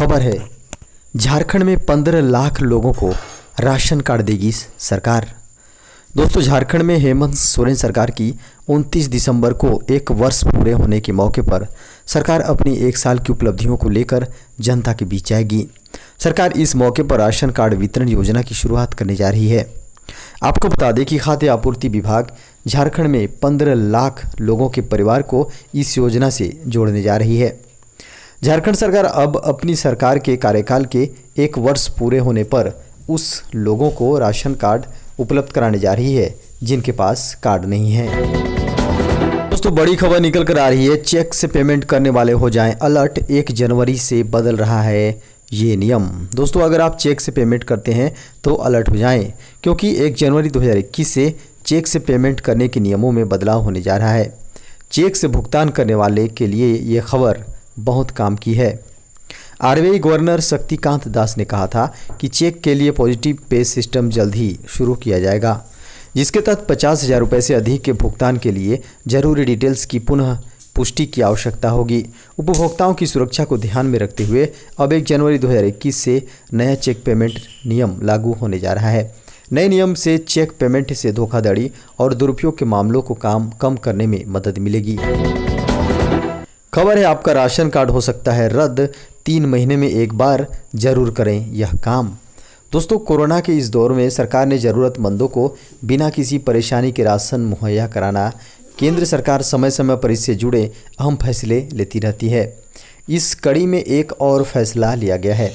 खबर है, झारखंड में 15 लाख लोगों को राशन कार्ड देगी सरकार। दोस्तों, झारखंड में हेमंत सोरेन सरकार की 29 दिसंबर को एक वर्ष पूरे होने के मौके पर सरकार अपनी एक साल की उपलब्धियों को लेकर जनता के बीच जाएगी। सरकार इस मौके पर राशन कार्ड वितरण योजना की शुरुआत करने जा रही है। आपको बता दें कि खाद्य आपूर्ति विभाग झारखंड में 15 लाख लोगों के परिवार को इस योजना से जोड़ने जा रही है। झारखंड सरकार अब अपनी सरकार के कार्यकाल के एक वर्ष पूरे होने पर उस लोगों को राशन कार्ड उपलब्ध कराने जा रही है जिनके पास कार्ड नहीं है। दोस्तों, बड़ी खबर निकल कर आ रही है, चेक से पेमेंट करने वाले हो जाएं अलर्ट। 1 जनवरी से बदल रहा है ये नियम। दोस्तों, अगर आप चेक से पेमेंट करते हैं तो अलर्ट हो जाएं, क्योंकि 1 जनवरी 2021 से चेक से पेमेंट करने के नियमों में बदलाव होने जा रहा है। चेक से भुगतान करने वाले के लिए ये खबर बहुत काम की है। आरबीआई गवर्नर शक्तिकांत दास ने कहा था कि चेक के लिए पॉजिटिव पे सिस्टम जल्द ही शुरू किया जाएगा, जिसके तहत 50,000 रुपये से अधिक के भुगतान के लिए जरूरी डिटेल्स की पुनः पुष्टि की आवश्यकता होगी। उपभोक्ताओं की सुरक्षा को ध्यान में रखते हुए अब 1 जनवरी 2021 से नया चेक पेमेंट नियम लागू होने जा रहा है। नए नियम से चेक पेमेंट से धोखाधड़ी और दुरुपयोग के मामलों को कम करने में मदद मिलेगी। खबर है, आपका राशन कार्ड हो सकता है रद्द, 3 महीने में एक बार जरूर करें यह काम। दोस्तों, कोरोना के इस दौर में सरकार ने ज़रूरतमंदों को बिना किसी परेशानी के राशन मुहैया कराना, केंद्र सरकार समय समय पर इससे जुड़े अहम फैसले लेती रहती है। इस कड़ी में एक और फैसला लिया गया है।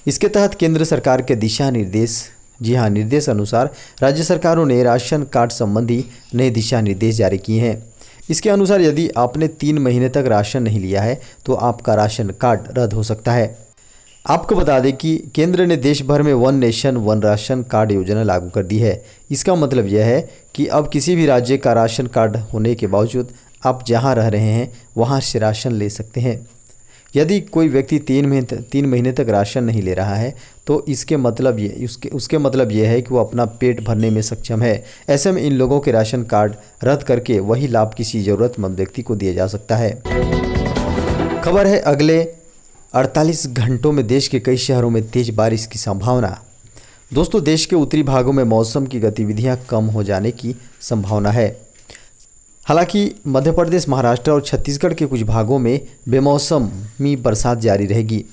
इसके तहत केंद्र सरकार के दिशा निर्देश अनुसार राज्य सरकारों ने राशन कार्ड संबंधी नए दिशा निर्देश जारी किए हैं। इसके अनुसार यदि आपने 3 महीने तक राशन नहीं लिया है तो आपका राशन कार्ड रद्द हो सकता है। आपको बता दें कि केंद्र ने देश भर में 1 नेशन 1 राशन कार्ड योजना लागू कर दी है। इसका मतलब यह है कि अब किसी भी राज्य का राशन कार्ड होने के बावजूद आप जहां रह रहे हैं वहां से राशन ले सकते हैं। यदि कोई व्यक्ति 3 महीने तक राशन नहीं ले रहा है तो उसके मतलब ये है कि वो अपना पेट भरने में सक्षम है। ऐसे में इन लोगों के राशन कार्ड रद्द करके वही लाभ किसी ज़रूरतमंद व्यक्ति को दिया जा सकता है। खबर है, अगले 48 घंटों में देश के कई शहरों में तेज बारिश की संभावना। दोस्तों, देश के उत्तरी भागों में मौसम की गतिविधियां कम हो जाने की संभावना है। हालांकि मध्य प्रदेश, महाराष्ट्र और छत्तीसगढ़ के कुछ भागों में बेमौसमी बरसात जारी रहेगी।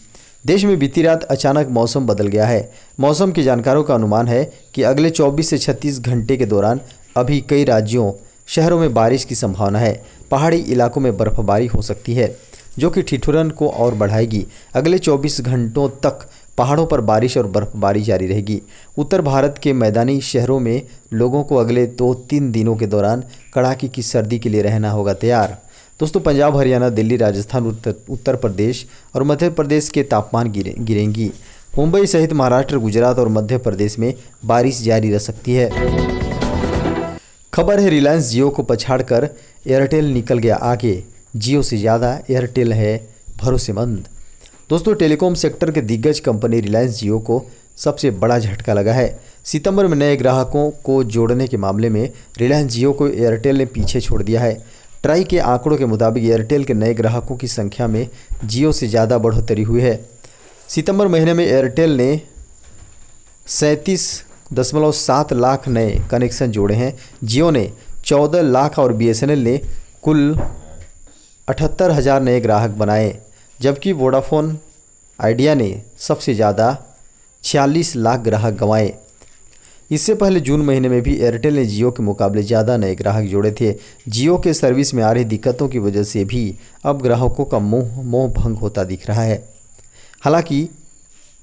देश में बीती रात अचानक मौसम बदल गया है। मौसम के जानकारों का अनुमान है कि अगले 24 से 36 घंटे के दौरान अभी कई राज्यों, शहरों में बारिश की संभावना है। पहाड़ी इलाकों में बर्फबारी हो सकती है, जो कि ठिठुरन को और बढ़ाएगी। अगले 24 घंटों तक पहाड़ों पर बारिश और बर्फबारी जारी रहेगी। उत्तर भारत के मैदानी शहरों में लोगों को अगले 2-3 दिनों के दौरान कड़ाके की सर्दी के लिए रहना होगा तैयार। दोस्तों, पंजाब, हरियाणा, दिल्ली, राजस्थान, उत्तर प्रदेश और मध्य प्रदेश के तापमान गिरेंगी। मुंबई सहित महाराष्ट्र, गुजरात और मध्य प्रदेश में बारिश जारी रह सकती है। खबर है, रिलायंस जियो को पछाड़कर एयरटेल निकल गया आगे। जियो से ज़्यादा एयरटेल है भरोसेमंद। दोस्तों, टेलीकॉम सेक्टर के दिग्गज कंपनी रिलायंस जियो को सबसे बड़ा झटका लगा है। सितंबर में नए ग्राहकों को जोड़ने के मामले में रिलायंस जियो को एयरटेल ने पीछे छोड़ दिया है। ट्राई के आंकड़ों के मुताबिक एयरटेल के नए ग्राहकों की संख्या में जियो से ज़्यादा बढ़ोतरी हुई है। सितंबर महीने में एयरटेल ने 37.7 लाख नए कनेक्शन जोड़े हैं। जियो ने 14 लाख और बीएसएनएल ने कुल 78,000 नए ग्राहक बनाए, जबकि वोडाफोन आइडिया ने सबसे ज़्यादा 46 लाख ग्राहक गंवाए। इससे पहले जून महीने में भी एयरटेल ने जियो के मुकाबले ज़्यादा नए ग्राहक जोड़े थे। जियो के सर्विस में आ रही दिक्कतों की वजह से भी अब ग्राहकों का मोह भंग होता दिख रहा है। हालांकि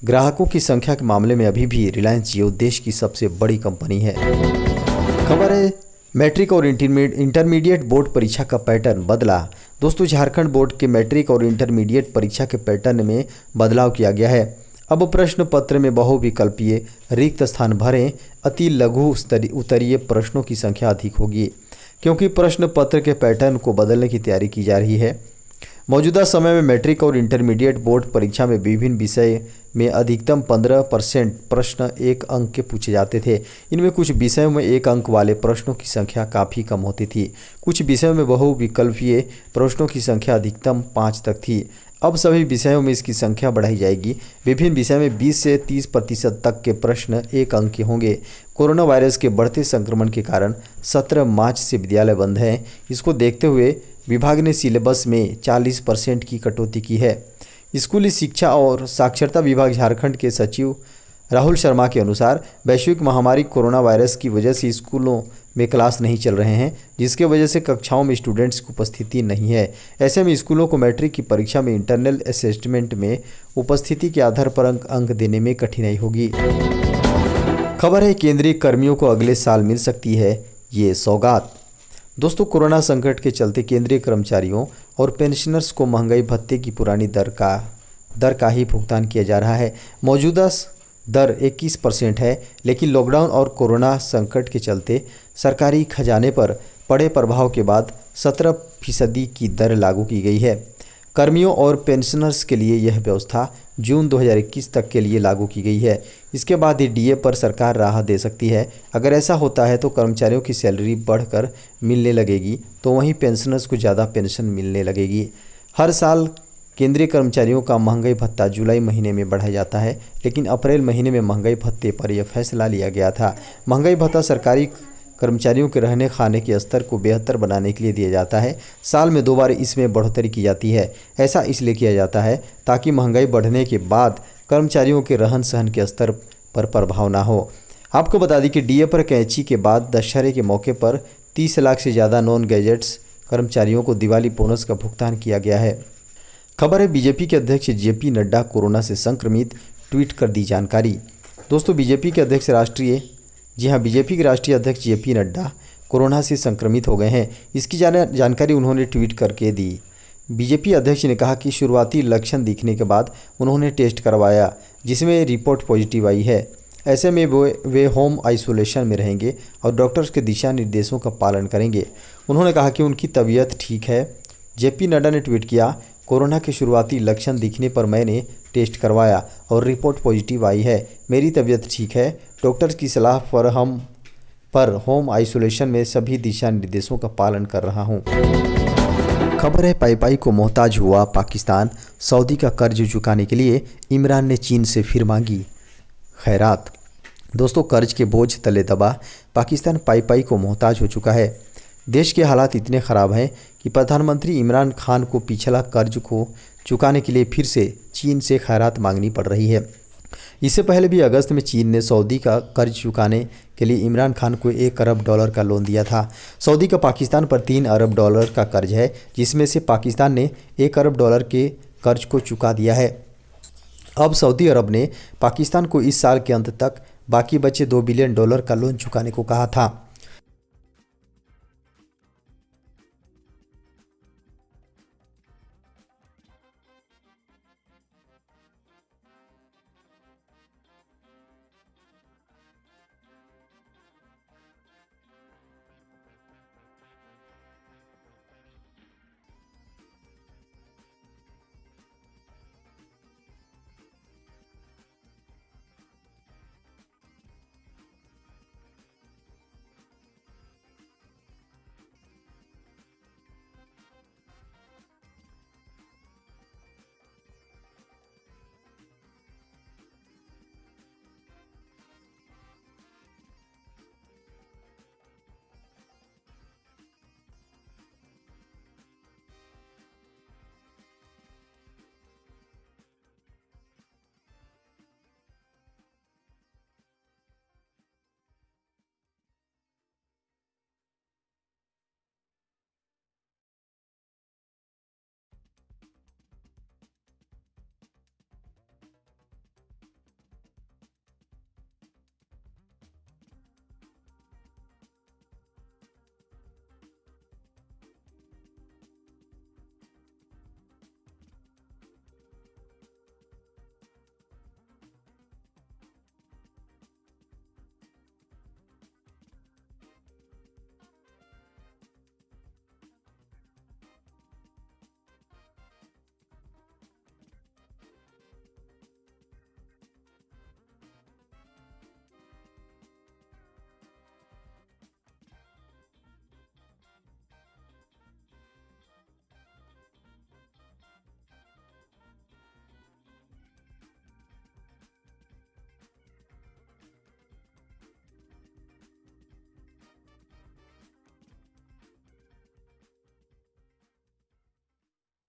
ग्राहकों की संख्या के मामले में अभी भी रिलायंस जियो देश की सबसे बड़ी कंपनी है। खबर है, मैट्रिक और इंटरमीडिएट बोर्ड परीक्षा का पैटर्न बदला। दोस्तों, झारखंड बोर्ड के मैट्रिक और इंटरमीडिएट परीक्षा के पैटर्न में बदलाव किया गया है। अब प्रश्न पत्र में बहुविकल्पीय रिक्त स्थान भरें, अति लघु उत्तरीय प्रश्नों की संख्या अधिक होगी, क्योंकि प्रश्न पत्र के पैटर्न को बदलने की तैयारी की जा रही है। मौजूदा समय में मैट्रिक और इंटरमीडिएट बोर्ड परीक्षा में विभिन्न विषय में अधिकतम 15% प्रश्न 1 अंक के पूछे जाते थे। इनमें कुछ विषयों में 1 अंक वाले प्रश्नों की संख्या काफ़ी कम होती थी। कुछ विषयों में बहुविकल्पीय प्रश्नों की संख्या अधिकतम 5 तक थी। अब सभी विषयों में इसकी संख्या बढ़ाई जाएगी। विभिन्न विषय में 20 से 30% तक के प्रश्न एक अंक के होंगे। कोरोना वायरस के बढ़ते संक्रमण के कारण 17 मार्च से विद्यालय बंद हैं। इसको देखते हुए विभाग ने सिलेबस में 40% की कटौती की है। स्कूली शिक्षा और साक्षरता विभाग झारखंड के सचिव राहुल शर्मा के अनुसार वैश्विक महामारी कोरोना वायरस की वजह से स्कूलों में क्लास नहीं चल रहे हैं, जिसके वजह से कक्षाओं में स्टूडेंट्स की उपस्थिति नहीं है। ऐसे में स्कूलों को मैट्रिक की परीक्षा में इंटरनल असेसमेंट में उपस्थिति के आधार पर अंक देने में कठिनाई होगी। खबर है केंद्रीय कर्मियों को अगले साल मिल सकती है ये सौगात। दोस्तों, कोरोना संकट के चलते केंद्रीय कर्मचारियों और पेंशनर्स को महंगाई भत्ते की पुरानी दर का ही भुगतान किया जा रहा है। मौजूदा दर 21% है, लेकिन लॉकडाउन और कोरोना संकट के चलते सरकारी खजाने पर पड़े प्रभाव के बाद 17% की दर लागू की गई है। कर्मियों और पेंशनर्स के लिए यह व्यवस्था जून 2021 तक के लिए लागू की गई है। इसके बाद ही डीए पर सरकार राहत दे सकती है। अगर ऐसा होता है तो कर्मचारियों की सैलरी बढ़कर मिलने लगेगी, तो वहीं पेंशनर्स को ज़्यादा पेंशन मिलने लगेगी। हर साल केंद्रीय कर्मचारियों का महंगाई भत्ता जुलाई महीने में बढ़ाया जाता है, लेकिन अप्रैल महीने में महंगाई भत्ते पर यह फैसला लिया गया था। महंगाई भत्ता सरकारी कर्मचारियों के रहने खाने के स्तर को बेहतर बनाने के लिए दिया जाता है। साल में 2 बार इसमें बढ़ोतरी की जाती है। ऐसा इसलिए किया जाता है ताकि महंगाई बढ़ने के बाद कर्मचारियों के रहन सहन के स्तर पर प्रभाव ना हो। आपको बता दें कि डीए पर कैंची के बाद दशहरे के मौके पर 30 लाख से ज़्यादा नॉन गैजेट्स कर्मचारियों को दिवाली बोनस का भुगतान किया गया है। खबर है बीजेपी के अध्यक्ष जेपी नड्डा कोरोना से संक्रमित, ट्वीट कर दी जानकारी। दोस्तों, बीजेपी के राष्ट्रीय अध्यक्ष जेपी नड्डा कोरोना से संक्रमित हो गए हैं। इसकी जानकारी उन्होंने ट्वीट करके दी। बीजेपी अध्यक्ष ने कहा कि शुरुआती लक्षण दिखने के बाद उन्होंने टेस्ट करवाया, जिसमें रिपोर्ट पॉजिटिव आई है। ऐसे में वे होम आइसोलेशन में रहेंगे और डॉक्टर्स के दिशा निर्देशों का पालन करेंगे। उन्होंने कहा कि उनकी तबीयत ठीक है। जेपी नड्डा ने ट्वीट किया, कोरोना के शुरुआती लक्षण दिखने पर मैंने टेस्ट करवाया और रिपोर्ट पॉजिटिव आई है। मेरी तबीयत ठीक है। डॉक्टर्स की सलाह पर होम आइसोलेशन में सभी दिशा निर्देशों का पालन कर रहा हूं। खबर है पाई को मोहताज हुआ पाकिस्तान, सऊदी का कर्ज चुकाने के लिए इमरान ने चीन से फिर मांगी खैरात। दोस्तों, कर्ज के बोझ तले दबा पाकिस्तान पाई को मोहताज हो चुका है। देश के हालात इतने ख़राब हैं कि प्रधानमंत्री इमरान खान को पिछला कर्ज को चुकाने के लिए फिर से चीन से खैरात मांगनी पड़ रही है। इससे पहले भी अगस्त में चीन ने सऊदी का कर्ज चुकाने के लिए इमरान खान को $1 अरब का लोन दिया था। सऊदी का पाकिस्तान पर $3 अरब का कर्ज है, जिसमें से पाकिस्तान ने $1 अरब के कर्ज को चुका दिया है। अब सऊदी अरब ने पाकिस्तान को इस साल के अंत तक बाकी बचे $2 बिलियन का लोन चुकाने को कहा था।